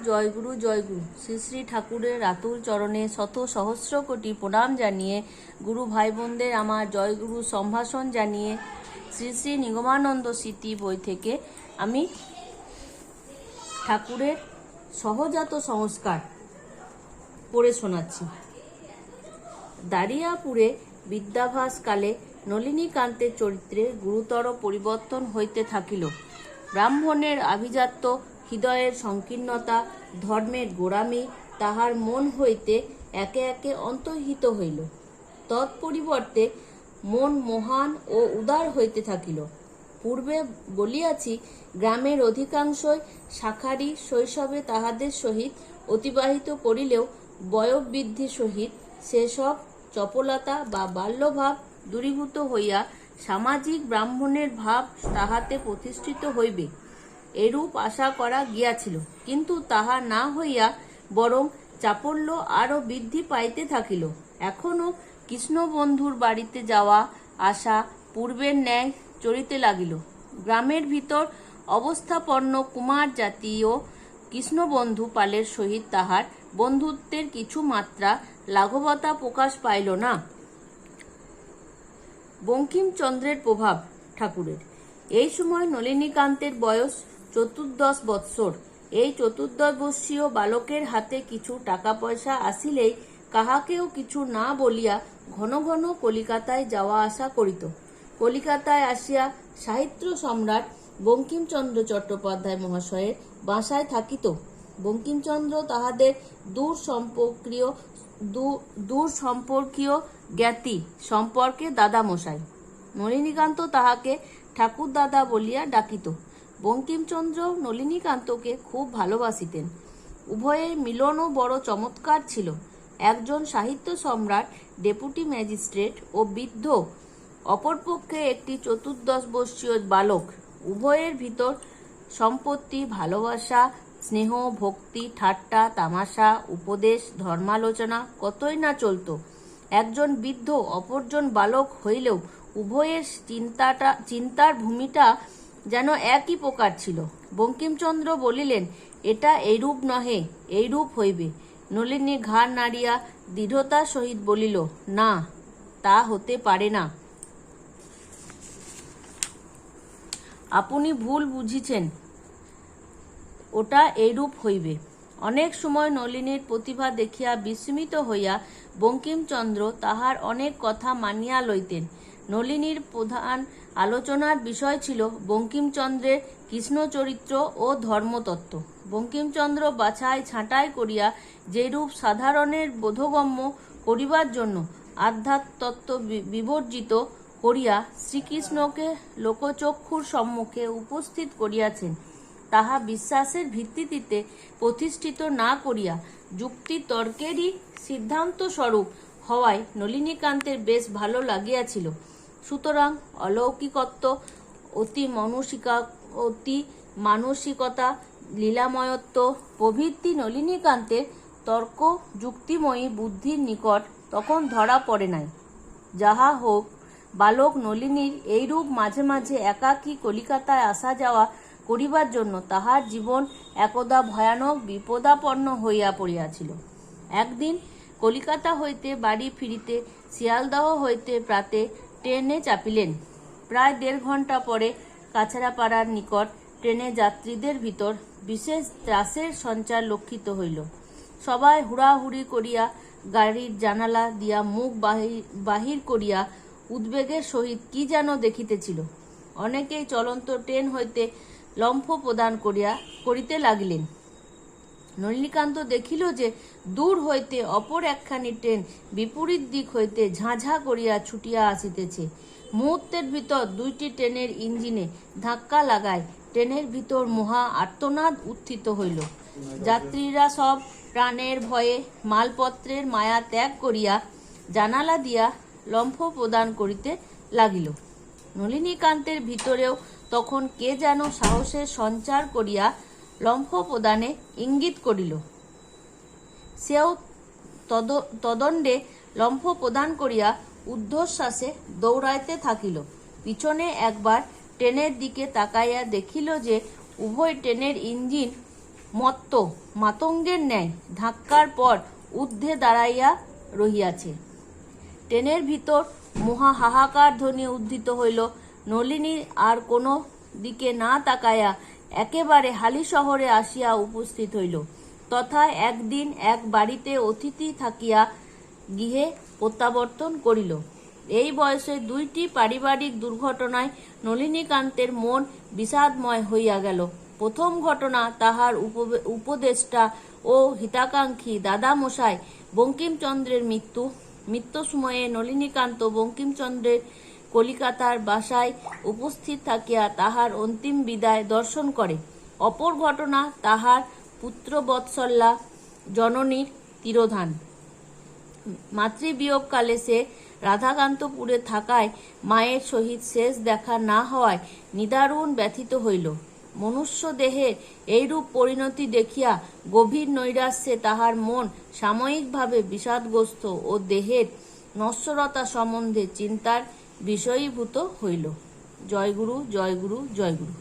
জয়গুরু জয়গুরু। শ্রী শ্রী ঠাকুরের আতুল চরণে শত সহস্র কোটি প্রণাম জানিয়ে, গুরু ভাই বোনদের আমার জয়গুরু সম্ভাষণ জানিয়ে, শ্রী শ্রী নিগমানন্দ স্মৃতি বই থেকে আমি ঠাকুরের সহজাত সংস্কার পড়ে শোনাচ্ছি। দারিয়াপুরে বিদ্যাভাস কালে নলিনীকান্তের চরিত্রে গুরুতর পরিবর্তন হইতে থাকিল। ব্রাহ্মণের আভিজাত্য, হৃদয়ের সংকীর্ণতা, ধর্মের গোড়ামি তাহার মন হইতে একে একে অন্তর্হিত হইল। তৎপরিবর্তে মন মহান ও উদার হইতে থাকিল। পূর্বে বলিয়াছি, গ্রামের অধিকাংশই শাখারি শৈশবে তাহাদের সহিত অতিবাহিত করিলেও বয়োবৃদ্ধির সহিত সেসব চপলতা বা বাল্যভাব দূরীভূত হইয়া সামাজিক ব্রাহ্মণের ভাব তাহাতে প্রতিষ্ঠিত হইবে, এরূপ আশা করা গিয়াছিল। কিন্তু তাহা না হইয়া বরং চাপল্য আরও বৃদ্ধি পাইতে থাকিল। এখনও কৃষ্ণবন্ধুর বাড়িতে যাওয়া আসা পূর্বের ন্যায় চলিতে লাগিল। গ্রামের ভিতর অবস্থাপন্ন কুমার জাতীয় কৃষ্ণবন্ধু পালের সহিত তাহার বন্ধুত্বের কিছু মাত্রা লাঘবতা প্রকাশ পাইল না। বঙ্কিমচন্দ্রের প্রভাব ঠাকুরের। এই সময় নলিনীকান্তের বয়স 14 বৎসর। এই 14 বর্ষীয় বালকের হাতে কিছু টাকা পয়সা আসিলেই কাহাকেও কিছু না বলিয়া ঘন ঘন কলিকাতায় যাওয়া আসা করিত। কলিকাতায় আসিয়া সাহিত্য সম্রাট বঙ্কিমচন্দ্র চট্টোপাধ্যায় মহাশয়ের বাসায় থাকিত। বঙ্কিমচন্দ্র তাহাদের দূর সম্পর্কীয় জ্ঞাতি সম্পর্কে দাদামশাই। নলিনীকান্ত তাহাকে ঠাকুর দাদা বলিয়া ডাকিত। বঙ্কিমচন্দ্র নলিনীকান্তকে খুব ভালোবাসিতেন। উভয়ের মিলনও বড় চমৎকার ছিল। একজন সাহিত্য সম্রাট, ডেপুটি ম্যাজিস্ট্রেট ও বৃদ্ধ, অপরপক্ষে একটি 14 বর্ষীয় বালক। উভয়ের ভিতর সম্পত্তি, ভালোবাসা, স্নেহ, ভক্তি, ঠাট্টা, তামাশা, উপদেশ, ধর্মালোচনা কতই না চলত। একজন বৃদ্ধ অপরজন বালক হইলেও উভয়ের চিন্তার ভূমিটা যেন একই প্রকার ছিল। বঙ্কিমচন্দ্র বলিলেন, এটা এইরূপ নহে, এইরূপ হইবে। নলিনী ঘাড় নাড়িয়া দৃঢ়তার সহিত বলিল, না, তা হতে পারে না। আপনি ভুল বুঝিছেন, ওটা এইরূপ হইবে। অনেক সময় নলিনীর প্রতিভা দেখিয়া বিস্মিত হইয়া বঙ্কিমচন্দ্র তাহার অনেক কথা মানিয়া লইতেন। নলিনীর প্রধান আলোচনার বিষয় ছিল বঙ্কিমচন্দ্রের কৃষ্ণচরিত্র ও ধর্মতত্ত্ব। বঙ্কিমচন্দ্র বাছাই ছাঁটাই করিয়া যেরূপ সাধারণের বোধগম্য করিবার জন্য আধ্যাত্মতত্ত্ব বিবর্জিত করিয়া শ্রীকৃষ্ণকে লোকচক্ষুর সম্মুখে উপস্থিত করিয়াছেন, তাহা বিশ্বাসের ভিত্তিতে প্রতিষ্ঠিত না করিয়া যুক্তি তর্কেরই সিদ্ধান্তস্বরূপ হওয়ায় নলিনীকান্তের বেশ ভালো লাগিয়াছিল। সুতরাং অলৌকিকত্ব, অতি মানসিকতা, লীলাময়ত্ব প্রভৃতি নলিনীকান্তের তর্ক যুক্তিময়ী বুদ্ধির নিকট তখন ধরা পড়ে নাই। যাহা হোক, বালক নলিনীর এইরূপ মাঝে মাঝে একাকী কলিকাতায় আসা যাওয়া করিবার জন্য তাহার জীবন একদা ভয়ানক বিপদাপন্ন হইয়া পড়িয়াছিল। একদিন কলিকাতা হইতে বাড়ি ফিরিতে শিয়ালদহ হইতে প্রাতে ট্রেনে চাপিলেন। প্রায় 1.5 ঘণ্টা পরে কাছড়াপাড়ার নিকট ট্রেনে যাত্রীদের ভিতর বিশেষ ত্রাসের সঞ্চার লক্ষিত হইল। সবাই হুড়াহুড়ি করিয়া গাড়ির জানালা দিয়া মুখ বাহির করিয়া উদ্বেগের সহিত কি যেন দেখিতেছিল। অনেকেই চলন্ত ট্রেন হইতে লম্ফ প্রদান করিতে লাগিলেন। নলিনীকান্ত দেখিল যে দূর হইতে অপর একখানি ট্রেন বিপরীত দিক হইতে ঝাঁঝা করিয়া ছুটিয়া আসিতেছে। মুহূর্তের ভিতর 2টি ট্রেনের ইঞ্জিনে ধাক্কা লাগায় ট্রেনের ভিতর মহা আর্তনাদ উত্থিত হইল। যাত্রীরা সব প্রাণের ভয়ে মালপত্রের মায়া ত্যাগ করিয়া জানালা দিয়া লম্ফ প্রদান করিতে লাগিল। নলিনীকান্তের ভিতরেও তখন কে যেন সাহসের সঞ্চার করিয়া লম্ফ প্রদানে ইঙ্গিত করিল। সেও তদণ্ডে লম্ফ প্রদান করিয়া ঊর্ধ্বশ্বাসে দৌড়াইতে থাকিল। পিছনে একবার ট্রেনের দিকে তাকাইয়া দেখিল যে উভয় ট্রেনের ইঞ্জিন মত্ত মাতঙ্গের ন্যায় ধাক্কার পর ঊর্ধ্বে দাঁড়াইয়া রহিয়াছে। ট্রেনের ভিতর মহা হাহাকার ধ্বনি উদ্ধৃত হইল। নলিনী আর কোনো দিকে না তাকাইয়া একেবারে হালিশহরে আসিয়া উপস্থিত হইল। তথা একদিন এক বাড়িতে অতিথি থাকিয়া গৃহে প্রত্যাবর্তন করিল। এই বয়সে দুইটি পারিবারিক দুর্ঘটনায় নলিনীকান্তের মন বিষাদময় হইয়া গেল। প্রথম ঘটনা তাহার উপদেষ্টা ও হিতাকাঙ্ক্ষী দাদামশাই বঙ্কিমচন্দ্রের মৃত্যু সময়ে নলিনীকান্ত বঙ্কিমচন্দ্রের কলিকাতার বাসায় উপস্থিত থাকিয়া তাহার অন্তিম বিদায় দর্শন করে। অপর ঘটনা তাহার পুত্রবৎসলা জননীর তিরোধান। মাতৃবিয়োগকালে সে রাধাকান্তপুরে থাকায় মায়ের সহিত শেষ দেখা না হওয়ায় নিদারুণ ব্যথিত হইল। মনুষ্য দেহের এইরূপ পরিণতি দেখিয়া গভীর নৈরাশ্যে তাহার মন সাময়িকভাবে বিষাদগ্রস্ত ও দেহের নশ্বরতা সম্বন্ধে চিন্তার বিষয়ীভূত হইল। জয় গুরু, জয় গুরু, জয় গুরু।